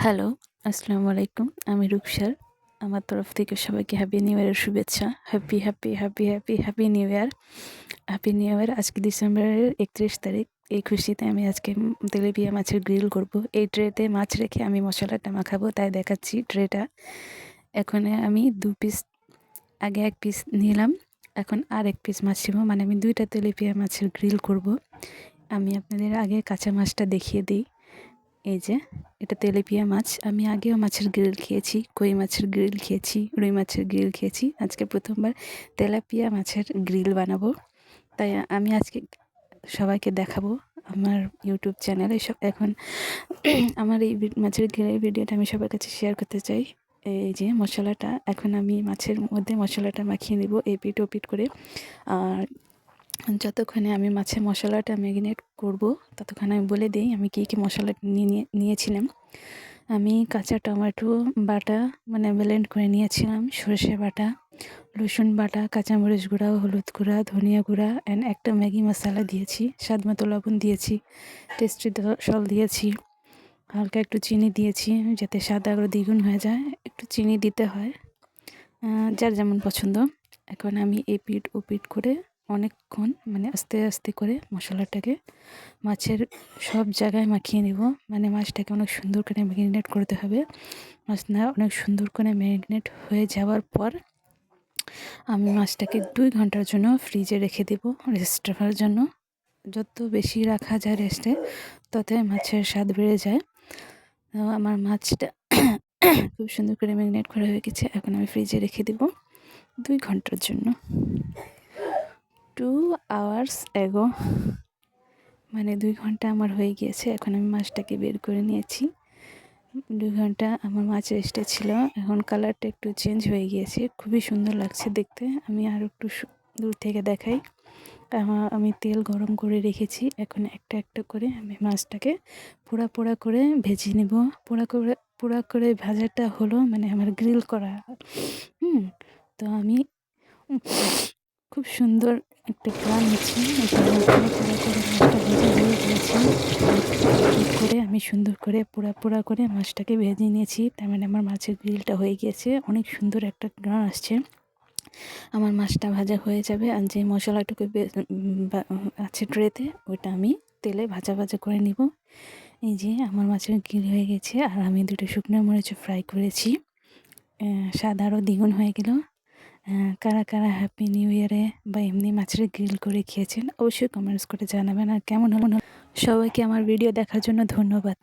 Hello, আসসালামু আলাইকুম। আমি রূপসার। আমার তরফ থেকে সবাইকে হ্যাপি নিউ ইয়ারের শুভেচ্ছা। Happy new year. Happy new year. আজকে ডিসেম্বরের ৩১ তারিখ। এই খুশিতে আমি আজকে তেলাপিয়া মাছের গ্রিল করব। এই ট্রেতে মাছ রেখে আমি মশলাটা মাখাবো, তাই দেখাচ্ছি ট্রেটা। এখন আমি ২ পিস, আগে ১ পিস নিলাম, এখন আর ১ পিস মাছ নিবো, মানে আমি ২টা তেলাপিয়া মাছের গ্রিল করব। আমি আপনাদের আগে কাঁচা মাছটা দেখিয়ে দিই। এই যে এটা তেলাপিয়া মাছ। আমি আগেও মাছের গ্রিল খেয়েছি, কই মাছের গ্রিল খেয়েছি, রুই মাছের গ্রিল খেয়েছি। আজকে প্রথমবার তেলাপিয়া মাছের গ্রিল বানাবো, তাই আমি আজকে সবাইকে দেখাবো আমার ইউটিউব চ্যানেলে। সব এখন আমার এই মাছের গ্রিলের ভিডিওটা আমি সবার কাছে শেয়ার করতে চাই। এই যে মশলাটা, এখন আমি মাছের মধ্যে মশলাটা মাখিয়ে নেব এপিট ওপিট করে। আর যতক্ষণে আমি মাছের মশলাটা ম্যারিনেট করব, ততক্ষণে আমি বলে দিই আমি কী মশলা নিয়েছিলাম। আমি কাঁচা টমেটো বাটা, মানে ব্লেন্ড করে নিয়েছিলাম, সরষে বাটা, রসুন বাটা, কাঁচামরিচ গুঁড়া, হলুদ গুঁড়া, ধনিয়া গুঁড়া অ্যান্ড একটা ম্যাগি মশলা দিয়েছি, স্বাদ মতো লবণ দিয়েছি, টেস্টি সল দিয়েছি, হালকা একটু চিনি দিয়েছি যাতে স্বাদ আরও দ্বিগুণ হয়ে যায়। একটু চিনি দিতে হয়, যার যেমন পছন্দ। এখন আমি এপিট ওপিট করে অনেকক্ষণ, মানে আস্তে আস্তে করে মশলাটাকে মাছের সব জায়গায় মাখিয়ে নেব। মানে মাছটাকে অনেক সুন্দর করে ম্যারিনেট করতে হবে। মাছটা অনেক সুন্দর করে ম্যারিনেট হয়ে যাওয়ার পর আমি মাছটাকে ২ ঘন্টার জন্য ফ্রিজে রেখে দেব, রেস্ট রাখার জন্য। যত বেশি রাখা যায় রেস্টে, তত মাছের স্বাদ বেড়ে যায়। আমার মাছটা খুব সুন্দর করে ম্যারিনেট করা হয়ে গেছে। এখন আমি ফ্রিজে রেখে দেব ২ ঘন্টার জন্য। 2 আওয়ার্স এগো, মানে ২ ঘন্টা আমার হয়ে গিয়েছে। এখন আমি মাছটাকে বের করে নিয়েছি। ২ ঘন্টা আমার মাছ রেস্টে ছিল। এখন কালারটা একটু চেঞ্জ হয়ে গিয়েছে, খুবই সুন্দর লাগছে দেখতে। আমি আর একটু দূর থেকে দেখাই। আমি তেল গরম করে রেখেছি। এখন একটা একটা করে আমি মাছটাকে পোড়া পোড়া করে ভেজে নেব। পোড়া করে ভাজাটা হলো মানে আমার গ্রিল করা। তো আমি খুব সুন্দর একটা গ্রান হচ্ছে। পোড়া করে মাছটা ভেজে হয়ে গিয়েছে। করে আমি সুন্দর করে পোড়া করে মাছটাকে ভেজে নিয়েছি। তার মানে আমার মাছের গ্রিলটা হয়ে গিয়েছে, অনেক সুন্দর একটা গ্রান আসছে। আমার মাছটা ভাজা হয়ে যাবে, আর যে মশলাটুকু আছে ট্রেতে, ওইটা আমি তেলে ভাজা করে নিব। এই যে আমার মাছের গ্রিল হয়ে গেছে, আর আমি 2টো শুকনো মরিচ ফ্রাই করেছি। স্বাদ আরও দ্বিগুণ হয়ে গেল। কারা কারা হ্যাপি নিউ ইয়ারে বা এমনি মাছের গ্রিল করে খেয়েছেন অবশ্যই কমেন্টস করে জানাবেন। আর কেমন হলো, সবাইকে আমার ভিডিও দেখার জন্য ধন্যবাদ।